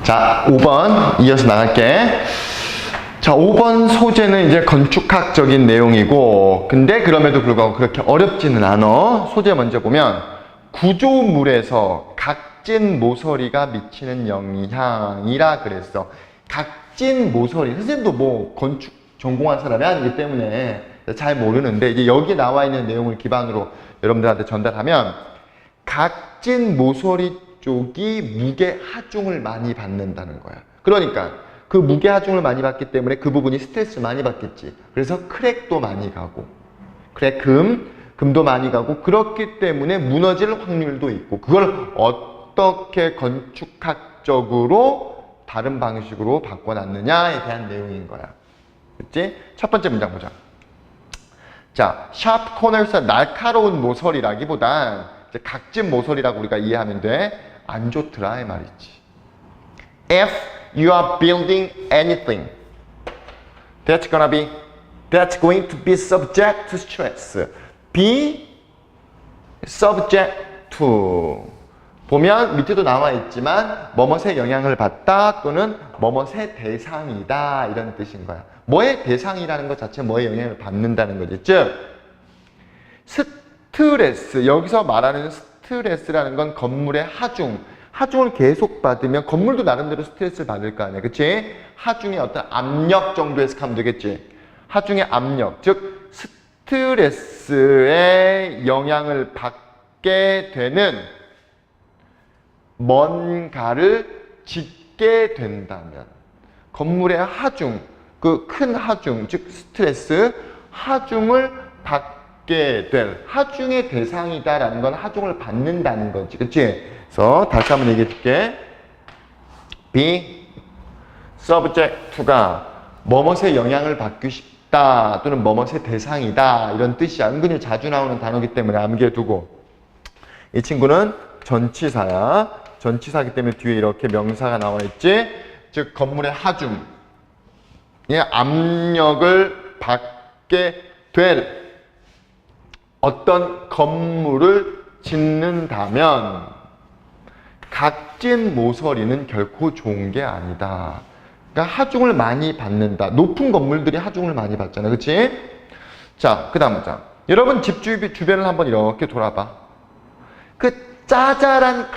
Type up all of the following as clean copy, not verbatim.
자, 5번 이어서 나갈게. 자, 5번 소재는 이제 건축학적인 내용이고, 근데 그럼에도 불구하고 그렇게 어렵지는 않아. 소재 먼저 보면, 구조물에서 각진 모서리가 미치는 영향이라 그랬어. 각진 모서리. 선생님도 뭐 건축 전공한 사람이 아니기 때문에 잘 모르는데, 이제 여기 나와 있는 내용을 기반으로 여러분들한테 전달하면, 각진 모서리 쪽이 무게 하중을 많이 받는다는 거야. 그러니까 그 무게 하중을 많이 받기 때문에 그 부분이 스트레스를 많이 받겠지. 그래서 크랙도 많이 가고, 금도 많이 가고, 그렇기 때문에 무너질 확률도 있고, 그걸 어떻게 건축학적으로 다른 방식으로 바꿔놨느냐에 대한 내용인 거야. 그치? 첫 번째 문장 보자. 자, sharp corners, 날카로운 모서리라기보단 각진 모서리라고 우리가 이해하면 돼. 안 좋더라 이 말이지. If you are building anything that's going to be subject to stress, be subject to. 보면 밑에도 나와 있지만 뭐뭇의 영향을 받다 또는 뭐뭇의 대상이다 이런 뜻인 거야. 뭐의 대상이라는 것 자체 뭐의 영향을 받는다는 거지. 즉 스트레스, 여기서 말하는 스트레스라는 건 건물의 하중을 계속 받으면 건물도 나름대로 스트레스를 받을 거 아니야. 그치? 하중의 어떤 압력 정도 해석하면 되겠지. 하중의 압력, 즉 스트레스의 영향을 받게 되는 뭔가를 짓게 된다면 건물의 하중, 그 큰 하중, 즉 스트레스, 하중을 받게 될, 하중의 대상이다라는 건 하중을 받는다는 거지. 그치? 그래서 다시 한번 얘기해 줄게. be subject to가 뭐뭇의 영향을 받기 쉽다 또는 뭐뭇의 대상이다 이런 뜻이야. 은근히 자주 나오는 단어이기 때문에 암기해 두고. 이 친구는 전치사야. 전치사이기 때문에 뒤에 이렇게 명사가 나와 있지. 즉 건물의 하중, 압력을 받게 될 어떤 건물을 짓는다면 각진 모서리는 결코 좋은 게 아니다. 그러니까 하중을 많이 받는다. 높은 건물들이 하중을 많이 받잖아. 그치? 자, 그 다음 장. 여러분 집 주변을 한번 이렇게 돌아봐. 그 짜잘한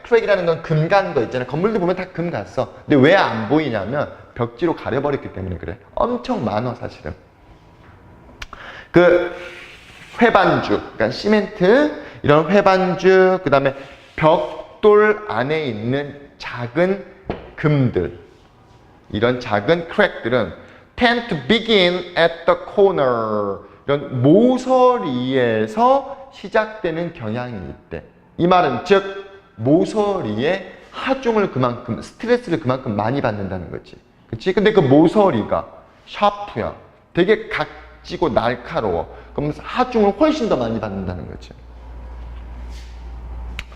크랙이라는 건 금 간 거 있잖아. 건물들 보면 다 금 갔어. 근데 왜 안 보이냐면 벽지로 가려버렸기 때문에 그래. 엄청 많아 사실은. 그 회반죽, 그러니까 시멘트, 이런 회반죽, 그 다음에 벽돌 안에 있는 작은 금들, 이런 작은 크랙들은 tend to begin at the corner, 이런 모서리에서 시작되는 경향이 있대. 이 말은 즉 모서리에 하중을 그만큼, 스트레스를 그만큼 많이 받는다는 거지. 그치? 근데 그 모서리가 샤프야. 되게 각지고 날카로워. 그럼 하중을 훨씬 더 많이 받는다는 거지.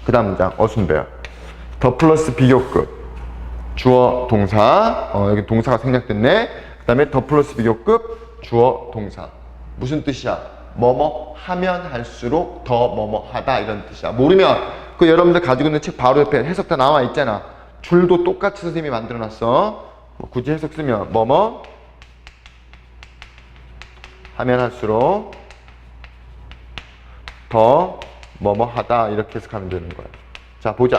그 다음 문장, 어순배열. 더 플러스 비교급. 주어, 동사. 여기 동사가 생략됐네. 그 다음에 더 플러스 비교급, 주어, 동사. 무슨 뜻이야? 뭐뭐 하면 할수록 더 뭐뭐 하다 이런 뜻이야. 모르면 그 여러분들 가지고 있는 책 바로 옆에 해석 다 나와 있잖아. 줄도 똑같이 선생님이 만들어놨어. 뭐 굳이 해석 쓰면 뭐뭐 하면 할수록 더 뭐뭐 하다 이렇게 해석하면 되는 거야. 자, 보자.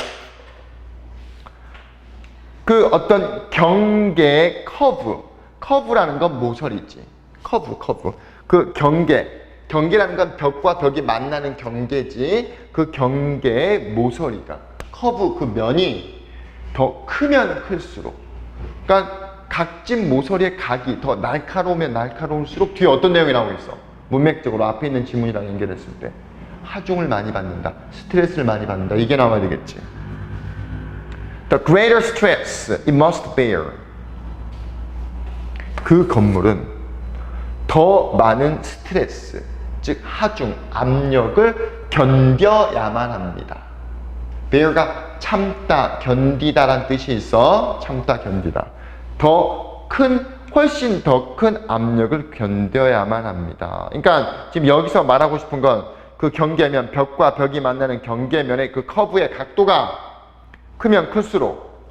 그 어떤 경계의 커브라는 건 모서리지. 커브. 그 경계라는 건 벽과 벽이 만나는 경계지. 그 경계의 모서리가, 커브 그 면이 더 크면 클수록, 그러니까 각진 모서리의 각이 더 날카로우면 날카로울수록 뒤에 어떤 내용이 나오고 있어? 문맥적으로 앞에 있는 지문이랑 연결했을 때 하중을 많이 받는다, 스트레스를 많이 받는다, 이게 나와야 되겠지. The greater stress it must bear. 그 건물은 더 많은 스트레스, 즉 하중, 압력을 견뎌야만 합니다. bear가 참다, 견디다라는 뜻이 있어. 참다, 견디다. 훨씬 더 큰 압력을 견뎌야만 합니다. 그러니까 지금 여기서 말하고 싶은 건 그 경계면, 벽과 벽이 만나는 경계면의 그 커브의 각도가 크면 클수록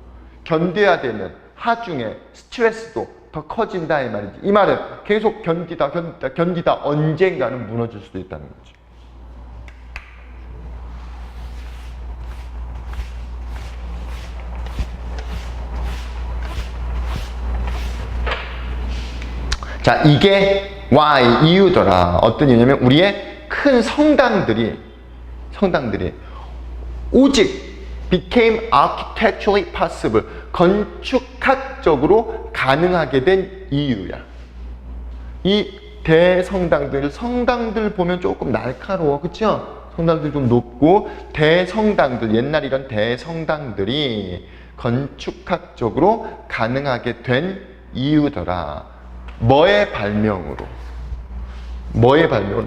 견뎌야 되는 하중의 스트레스도 더 커진다 이 말이지. 이 말은 계속 견디다 언젠가는 무너질 수도 있다는 거죠. 자, 이게 why, 이유더라. 어떤 이유냐면 우리의 큰 성당들이 오직 became architecturally possible, 건축학적으로 가능하게 된 이유야. 이 성당들 보면 조금 날카로워, 그쵸? 성당들 좀 높고, 옛날 이런 대성당들이 건축학적으로 가능하게 된 이유더라. 뭐의 발명으로?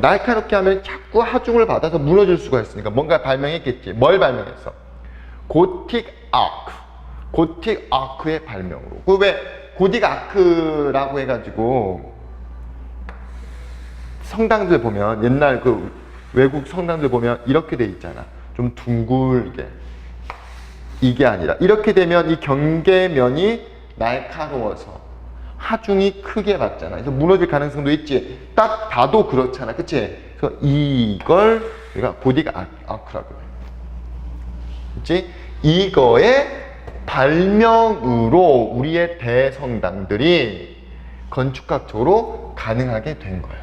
날카롭게 하면 자꾸 하중을 받아서 무너질 수가 있으니까 뭔가 발명했겠지. 뭘 발명했어? 고틱 아크의 발명으로. 그 왜 고딕 아크라고 해가지고 성당들 보면, 옛날 그 외국 성당들 보면 이렇게 돼 있잖아. 좀 둥글게. 이게 아니라 이렇게 되면 이 경계면이 날카로워서 하중이 크게 받잖아. 그래서 무너질 가능성도 있지. 딱 봐도 그렇잖아. 그치? 그래서 이걸 우리가 고딕 아크라고 해. 그치? 이거의 발명으로 우리의 대성당들이 건축학적으로 가능하게 된 거야.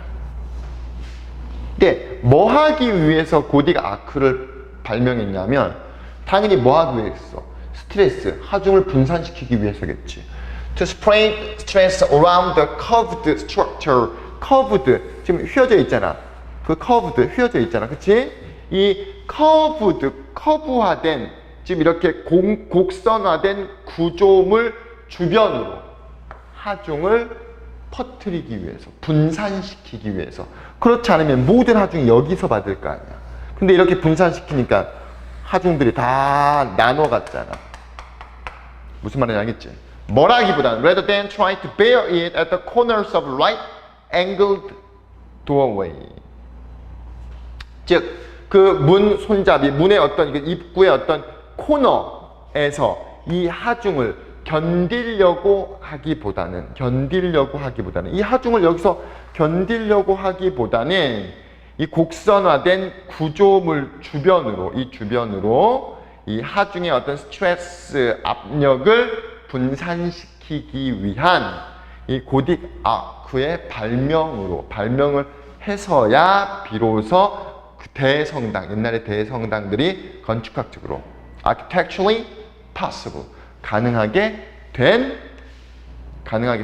근데 뭐 하기 위해서 고딕 아크를 발명했냐면 당연히 뭐 하기 위해서? 스트레스, 하중을 분산시키기 위해서겠지. To spread stress around the curved structure. curved, 지금 휘어져 있잖아. 그 curved, 휘어져 있잖아. 그치? 이 커브화된, 지금 이렇게 곡선화된 구조물 주변으로 하중을 퍼뜨리기 위해서, 분산시키기 위해서. 그렇지 않으면 모든 하중이 여기서 받을 거 아니야. 근데 이렇게 분산시키니까 하중들이 다 나눠갔잖아. 무슨 말인지 알겠지? 뭐라기보다는 rather than try to bear it at the corners of right-angled doorway. 즉, 그 문 손잡이, 문의 어떤 입구의 어떤 코너에서 이 하중을 견디려고 하기보다는 이 하중을 여기서 견디려고 하기보다는 이 곡선화된 구조물 주변으로 이 하중의 어떤 스트레스 압력을 분산시키기 위한 이 고딕 아크의 발명을 해서야 비로소 그 옛날의 대성당들이 건축학적으로 architecturally possible, 가능하게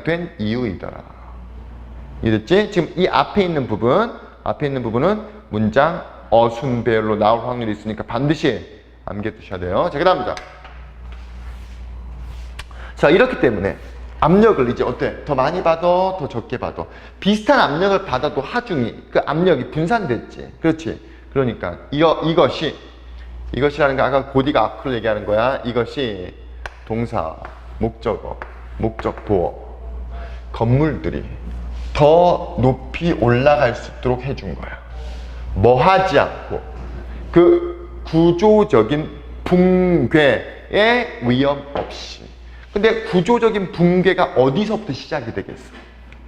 된 이유이더라. 이해됐지? 지금 이 앞에 있는 부분은 문장 어순배열로 나올 확률이 있으니까 반드시 암기해두셔야 돼요. 자, 그 다음입니다. 자, 이렇기 때문에 압력을 이제 어때? 더 많이 받아? 더 적게 받아? 비슷한 압력을 받아도 하중이, 그 압력이 분산됐지. 그렇지? 그러니까 이것이라는 거 아까 고딕 아크를 얘기하는 거야. 이것이 동사, 목적어, 목적보어, 건물들이 더 높이 올라갈 수 있도록 해준 거야. 뭐 하지 않고 그 구조적인 붕괴의 위험 없이. 근데 구조적인 붕괴가 어디서부터 시작이 되겠어?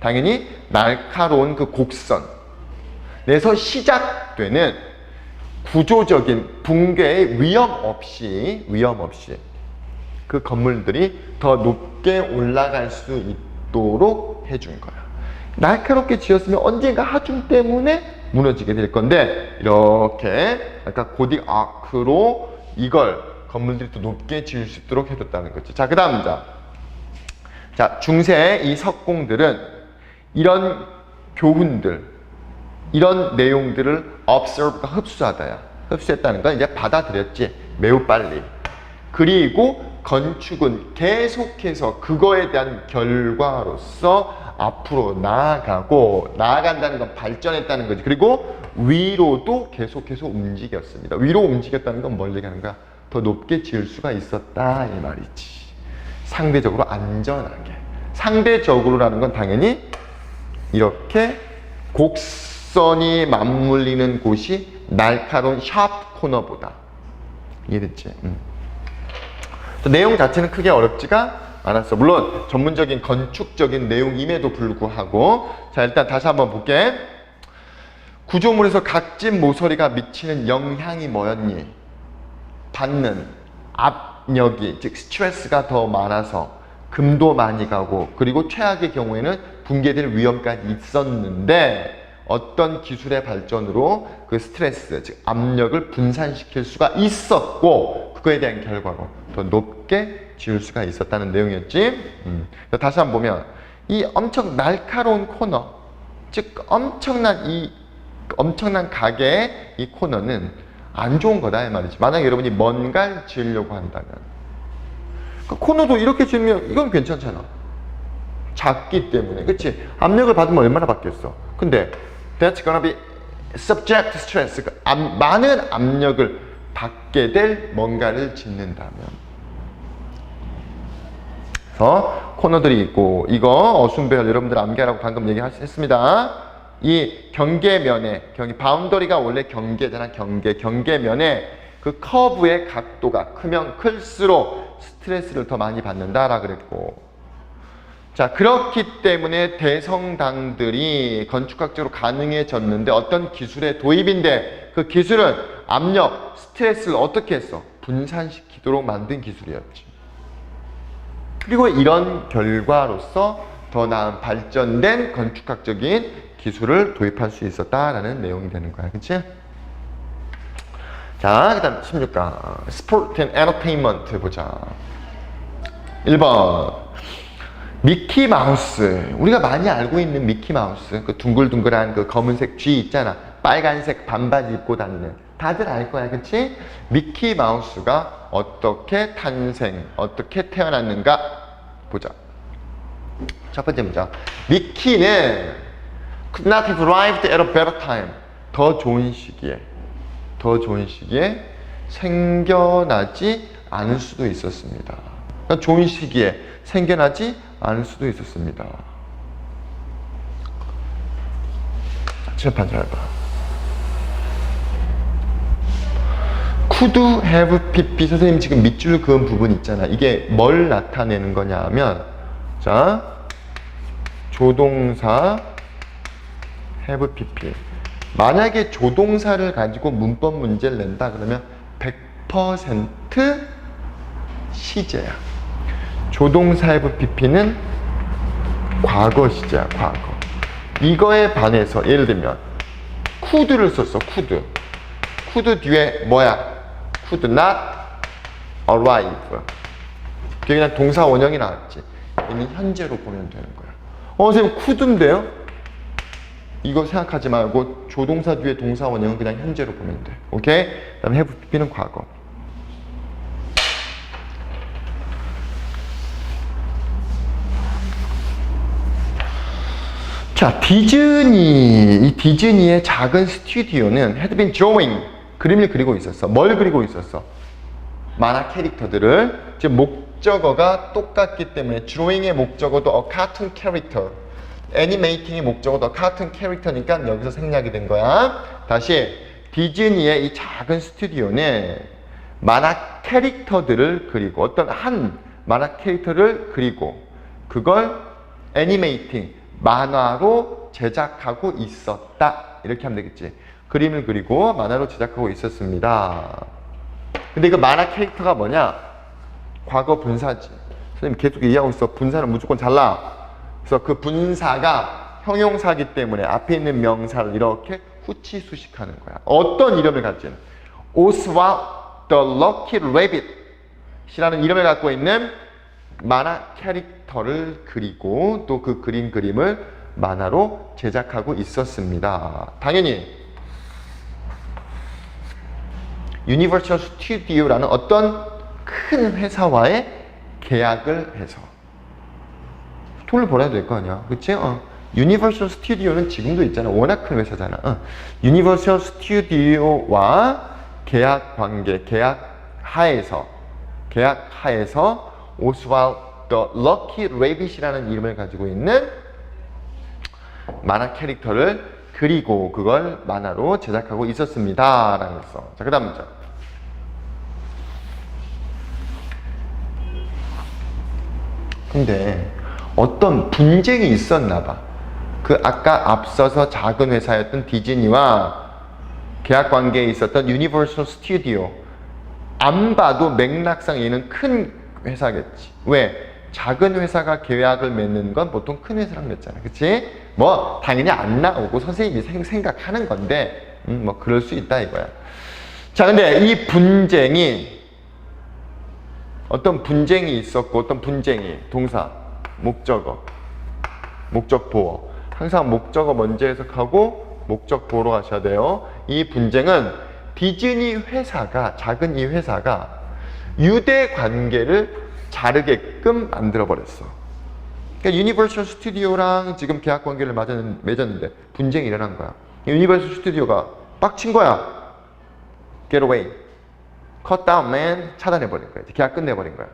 당연히 날카로운 그 곡선에서 시작되는 구조적인 붕괴의 위험 없이 그 건물들이 더 높게 올라갈 수 있도록 해준 거야. 날카롭게 지었으면 언젠가 하중 때문에 무너지게 될 건데, 이렇게 아까 고딕 아크로 이걸 건물들이 더 높게 지을 수 있도록 해줬다는 거지. 자, 그 다음입니다. 자, 중세의 이 석공들은 이런 교훈들, 이런 내용들을 observe가 흡수했다는 건 이제 받아들였지. 매우 빨리. 그리고 건축은 계속해서 그거에 대한 결과로서 앞으로 나아간다는 건 발전했다는 거지. 그리고 위로도 계속해서 움직였습니다. 위로 움직였다는 건 뭘 얘기하는 거야? 더 높게 지을 수가 있었다 이 말이지. 상대적으로 안전하게. 상대적으로라는 건 당연히 이렇게 곡선이 맞물리는 곳이 날카로운 샵 코너보다. 이해됐지? 또 내용 자체는 크게 어렵지가 않았어. 물론 전문적인 건축적인 내용임에도 불구하고. 자, 일단 다시 한번 볼게. 구조물에서 각진 모서리가 미치는 영향이 뭐였니? 받는 압력이, 즉 스트레스가 더 많아서 금도 많이 가고, 그리고 최악의 경우에는 붕괴될 위험까지 있었는데, 어떤 기술의 발전으로 그 스트레스, 즉 압력을 분산시킬 수가 있었고, 그거에 대한 결과로 더 높게 지을 수가 있었다는 내용이었지. 다시 한번 보면 이 엄청 날카로운 코너, 즉 엄청난 가게의 이 코너는 안 좋은 거다 이 말이지. 만약에 여러분이 뭔가를 지으려고 한다면 그 코너도 이렇게 지으면 이건 괜찮잖아. 작기 때문에. 그치? 압력을 받으면 얼마나 받겠어. 근데 that's gonna be subject to stress. 많은 압력을 받게 될 뭔가를 짓는다면. 그래서 코너들이 있고, 이거 어순배열 여러분들 암기하라고 방금 얘기했습니다. 이 경계면에, 바운더리가 원래 경계잖아. 경계면에 그 커브의 각도가 크면 클수록 스트레스를 더 많이 받는다라 그랬고, 자, 그렇기 때문에 대성당들이 건축학적으로 가능해졌는데 어떤 기술의 도입인데, 그 기술은 압력, 스트레스를 어떻게 했어? 분산시키도록 만든 기술이었지. 그리고 이런 결과로서 더 나은 발전된 건축학적인 기술을 도입할 수 있었다라는 내용이 되는 거야. 그치? 자, 그 다음 16강 스포츠 앤 엔터테인먼트 보자. 1번 미키마우스. 우리가 많이 알고 있는 미키마우스, 그 둥글둥글한 그 검은색 쥐 있잖아. 빨간색 반바지 입고 다니는. 다들 알 거야. 그치? 미키마우스가 어떻게 어떻게 태어났는가 보자. 첫 번째 문제. 미키는 could not have arrived at a better time. 더 좋은 시기에 생겨나지 않을 수도 있었습니다. 그러니까 좋은 시기에 생겨나지 않을 수도 있었습니다. 칠판 잘 봐. could have pp. 선생님 지금 밑줄 그은 부분 있잖아. 이게 뭘 나타내는 거냐 하면, 자, 조동사 have pp. 만약에 조동사를 가지고 문법 문제를 낸다 그러면 100% 시제야. 조동사 have pp는 과거 시제야. 과거. 이거에 반해서 예를 들면 could를 썼어. could 뒤에 뭐야? could not arrive. 그냥 동사 원형이 나왔지. 얘는 현재로 보면 되는 거야. 선생님 could인데요? 이거 생각하지 말고 조동사 뒤에 동사 원형은 그냥 현재로 보면 돼. 오케이? 그 다음에 have pp는 과거. 자, 이 디즈니의 작은 스튜디오는 had been drawing. 그림을 그리고 있었어. 뭘 그리고 있었어? 만화 캐릭터들을. 지금 목적어가 똑같기 때문에 drawing의 목적어도 a cartoon character, 애니메이팅의 목적어도 a cartoon character니까 여기서 생략이 된 거야. 다시, 디즈니의 이 작은 스튜디오는 만화 캐릭터들을 그리고, 어떤 한 만화 캐릭터를 그리고 그걸 애니메이팅, 만화로 제작하고 있었다. 이렇게 하면 되겠지. 그림을 그리고 만화로 제작하고 있었습니다. 근데 그 만화 캐릭터가 뭐냐? 과거 분사지. 선생님 계속 얘기하고 있어. 분사는 무조건 잘라. 그래서 그 분사가 형용사기 때문에 앞에 있는 명사를 이렇게 후치수식하는 거야. 어떤 이름을 가진? Oswald the Lucky Rabbit 이라는 이름을 갖고 있는 만화 캐릭터를 그리고 또 그 그림을 만화로 제작하고 있었습니다. 당연히 유니버셜 스튜디오라는 어떤 큰 회사와의 계약을 해서 돈을 벌어야 될 거 아니야. 그치? 유니버셜 스튜디오는 지금도 있잖아. 워낙 큰 회사잖아. 유니버셜 스튜디오와 계약 관계, 계약 하에서 오스왈드 더 럭키 레빗이라는 이름을 가지고 있는 만화 캐릭터를 그리고 그걸 만화로 제작하고 있었습니다. 라고 했어. 자, 그 다음 문제. 근데 어떤 분쟁이 있었나 봐. 그 아까 앞서서 작은 회사였던 디즈니와 계약 관계에 있었던 유니버설 스튜디오. 안 봐도 맥락상 얘는 큰 회사겠지. 왜? 작은 회사가 계약을 맺는 건 보통 큰 회사랑 맺잖아. 그치? 뭐 당연히 안 나오고 선생님이 생각하는 건데 뭐 그럴 수 있다 이거야. 자, 근데 이 분쟁이 어떤 분쟁이 있었고 어떤 분쟁이 동사, 목적어, 목적보어. 항상 목적어 먼저 해석하고 목적보어로 가셔야 돼요. 이 분쟁은 디즈니 회사가, 작은 이 회사가 유대 관계를 자르게끔 만들어버렸어. 그러니까 유니버설 스튜디오랑 지금 계약 관계를 맺었는데 분쟁이 일어난 거야. 유니버설 스튜디오가 빡친 거야. Get away. Cut down, man. 차단해버린 거야. 계약 끝내버린 거야.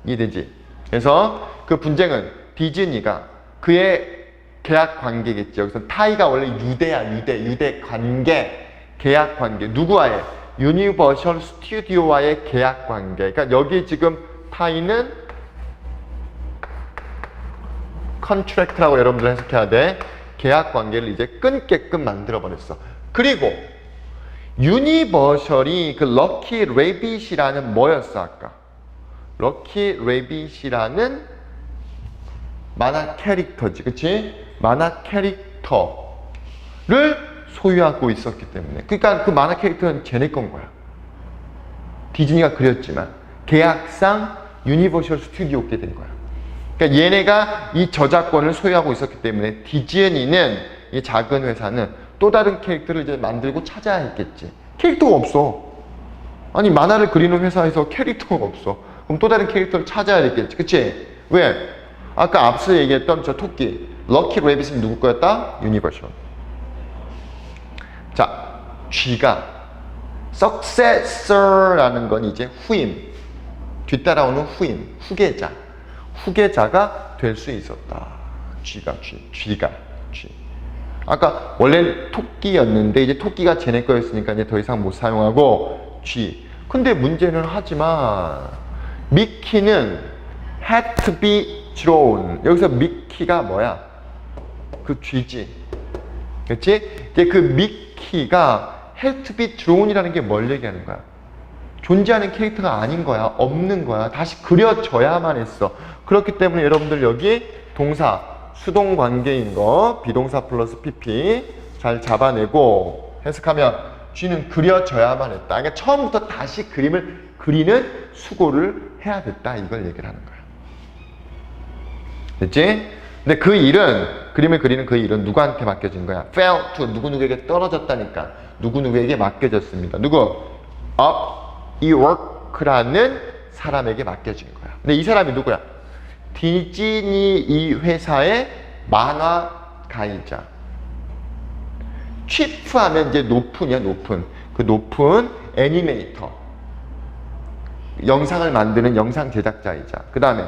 이해되지? 그래서 그 분쟁은 디즈니가 그의 계약 관계겠지. 여기서 타이가 원래 유대야. 유대 관계. 계약 관계. 누구와의? 유니버설 스튜디오와의 계약 관계. 그러니까 여기 지금 타이는 컨트랙트라고 여러분들 해석해야 돼. 계약 관계를 이제 끊게끔 만들어버렸어. 그리고 유니버설이 그 럭키 레빗이라는 뭐였어 아까? 럭키 레빗이라는 만화 캐릭터지, 그치? 만화 캐릭터를 소유하고 있었기 때문에, 그러니까 그 만화 캐릭터는 쟤네 건 거야. 디즈니가 그렸지만 계약상 유니버설 스튜디오게 된 거야. 그러니까 얘네가 이 저작권을 소유하고 있었기 때문에 디즈니는, 이 작은 회사는 또 다른 캐릭터를 이제 만들고 찾아야 했겠지. 캐릭터가 없어. 아니 만화를 그리는 회사에서 캐릭터가 없어. 그럼 또 다른 캐릭터를 찾아야 됐겠지. 그치? 왜? 아까 앞서 얘기했던 저 토끼 럭키 레빗은 누구 거였다? 유니버설. 자, G가 successor라는 건 이제 후임, 뒤따라오는 후임, 후계자가 될 수 있었다. G가 G. 아까 원래 토끼였는데 이제 토끼가 쟤네 거였으니까 이제 더 이상 못 사용하고 G. 근데 문제는 하지만 미키는 had to be drawn. 여기서 미키가 뭐야? 그 G지. 그렇지? 이제 그 미키가 had to be drawn이라는 게 뭘 얘기하는 거야? 존재하는 캐릭터가 아닌 거야. 없는 거야. 다시 그려져야만 했어. 그렇기 때문에 여러분들 여기 동사 수동 관계인 거 비동사 플러스 PP 잘 잡아내고 해석하면 G는 그려져야만 했다. 그러니까 처음부터 다시 그림을 그리는 수고를 해야 됐다. 이걸 얘기를 하는 거야. 됐지? 근데 그 일은, 그림을 그리는 그 일은 누구한테 맡겨진 거야? fell to 누구누구에게 떨어졌다니까. 누구누구에게 맡겨졌습니다. 누구? Upwork라는 사람에게 맡겨진 거야. 근데 이 사람이 누구야? 디즈니 이 회사의 만화가이자, chief 하면 이제 높은이야, 높은. 그 높은 애니메이터. 영상을 만드는 영상 제작자이자, 그 다음에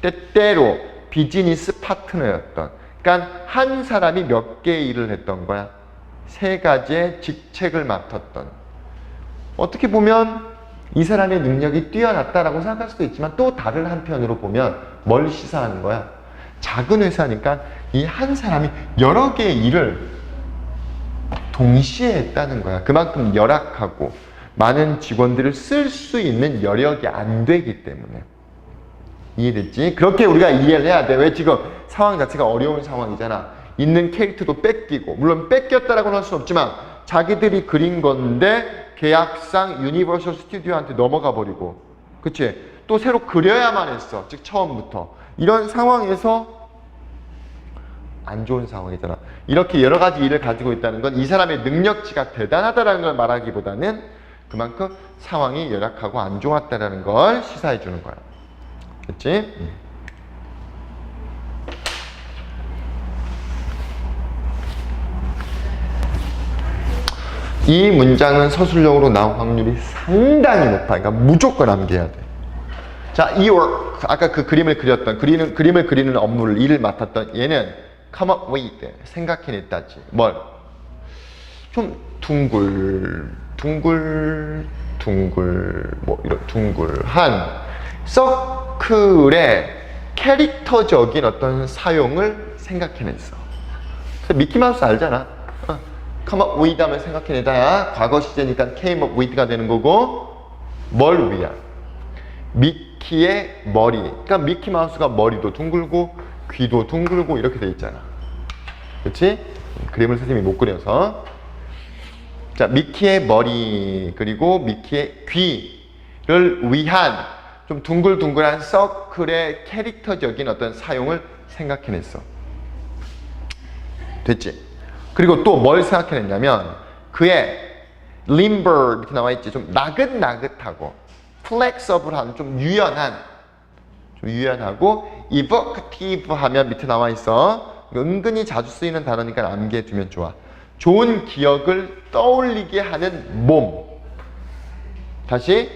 때때로 비즈니스 파트너였던, 그러니까 한 사람이 몇 개의 일을 했던 거야? 3가지의 직책을 맡았던. 어떻게 보면 이 사람의 능력이 뛰어났다라고 생각할 수도 있지만 또 다른 한편으로 보면 뭘 시사하는 거야? 작은 회사니까 이 한 사람이 여러 개의 일을 동시에 했다는 거야. 그만큼 열악하고 많은 직원들을 쓸 수 있는 여력이 안 되기 때문에. 이해됐지? 그렇게 우리가 이해를 해야 돼. 왜? 지금 상황 자체가 어려운 상황이잖아. 있는 캐릭터도 뺏기고, 물론 뺏겼다라고는 할 수 없지만 자기들이 그린 건데 계약상 유니버설 스튜디오한테 넘어가 버리고, 그치? 또 새로 그려야만 했어. 즉 처음부터. 이런 상황에서 안 좋은 상황이잖아. 이렇게 여러 가지 일을 가지고 있다는 건 이 사람의 능력치가 대단하다는 걸 말하기보다는 그만큼 상황이 열악하고 안 좋았다는 걸 시사해 주는 거야. 그치? 이 문장은 서술형으로 나올 확률이 상당히 높아. 그러니까 무조건 암기해야 돼. 자, 이 work, 아까 그 그림을 그렸던, 그림을 그리는 업무를, 일을 맡았던 얘는 come up with, 생각해냈다지. 뭘? 좀 뭐 이런 둥글한 서클의 캐릭터적인 어떤 사용을 생각해냈어. 그래서 미키마우스 알잖아. come up with 하면 생각해내다야. 과거 시제니까 came up with가 되는 거고, 뭘 위한? 미키의 머리. 그러니까 미키마우스가 머리도 둥글고 귀도 둥글고 이렇게 돼 있잖아. 그렇지? 그림을 선생님이 못 그려서. 자, 미키의 머리 그리고 미키의 귀를 위한 좀 둥글둥글한 서클의 캐릭터적인 어떤 사용을 생각해냈어. 됐지? 그리고 또 뭘 생각해냈냐면 그의 limber 밑에 나와있지. 좀 나긋나긋하고 플렉서블한 좀 유연하고 evocative 하면 밑에 나와있어. 은근히 자주 쓰이는 단어니까 암기해두면 좋아. 좋은 기억을 떠올리게 하는 몸. 다시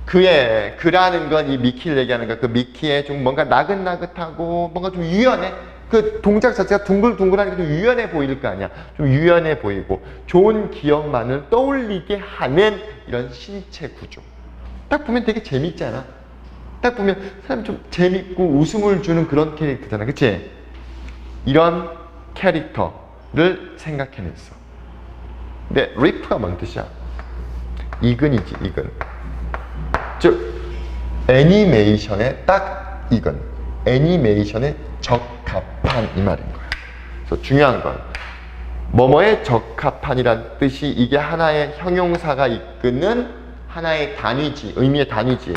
그라는 건 이 미키를 얘기하는 거야. 그 미키의 좀 뭔가 나긋나긋하고 뭔가 좀 유연해. 그 동작 자체가 둥글둥글하니까 좀 유연해 보일 거 아니야. 좀 유연해 보이고 좋은 기억만을 떠올리게 하는 이런 신체 구조. 딱 보면 되게 재밌잖아. 딱 보면 사람 좀 재밌고 웃음을 주는 그런 캐릭터잖아. 그치? 이런 캐릭터를 생각해냈어. 근데 리프가 뭔 뜻이야? 이근이지, 이근. 즉 애니메이션에 딱 이건 애니메이션에 적합한 이 말인 거야. 그래서 중요한 건 뭐뭐에 적합한이란 뜻이 이게 하나의 형용사가 이끄는 하나의 단위지, 의미의 단위지.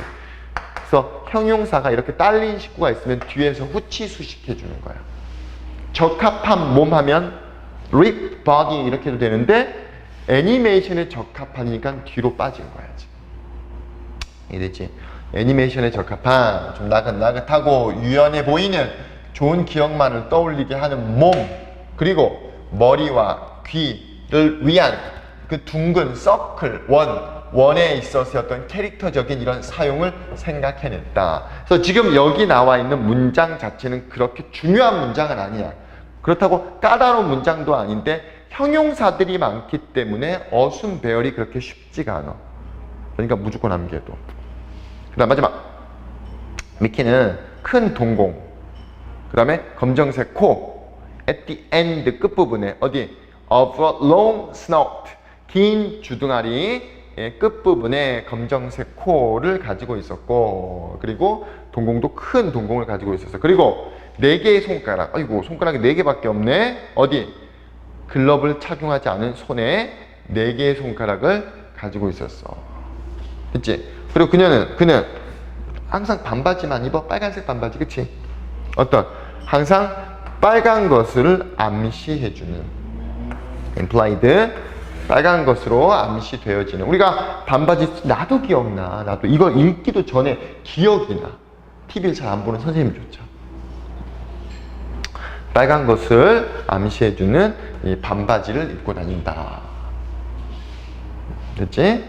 그래서 형용사가 이렇게 딸린 식구가 있으면 뒤에서 후치 수식해 주는 거야. 적합한 몸 하면 rib body 이렇게 해도 되는데 애니메이션에 적합하니까 뒤로 빠진 거야지. 이해됐지? 애니메이션에 적합한 좀 나긋나긋하고 유연해 보이는 좋은 기억만을 떠올리게 하는 몸 그리고 머리와 귀를 위한 그 둥근 서클 원에 있어서 어떤 캐릭터적인 이런 사용을 생각해냈다. 그래서 지금 여기 나와 있는 문장 자체는 그렇게 중요한 문장은 아니야. 그렇다고 까다로운 문장도 아닌데 형용사들이 많기 때문에 어순 배열이 그렇게 쉽지가 않아. 그러니까 무조건 암기해도. 그 다음 마지막 미키는 큰 동공 그 다음에 검정색 코 at the end 끝부분에 어디 of a long snout 긴 주둥아리 끝부분에 검정색 코를 가지고 있었고 그리고 동공도 큰 동공을 가지고 있었어. 그리고 4개의 손가락 아이고 손가락이 4개밖에 없네. 어디 글러브를 착용하지 않은 손에 4개의 손가락을 가지고 있었어. 됐지? 그리고 그는 항상 반바지만 입어. 빨간색 반바지. 그치? 어떤 항상 빨간 것을 암시해주는 implied 빨간 것으로 암시되어지는. 우리가 반바지 나도 기억나. 나도 이거 읽기도 전에 기억이 나. TV를 잘 안 보는 선생님조차. 빨간 것을 암시해주는 이 반바지를 입고 다닌다. 됐지?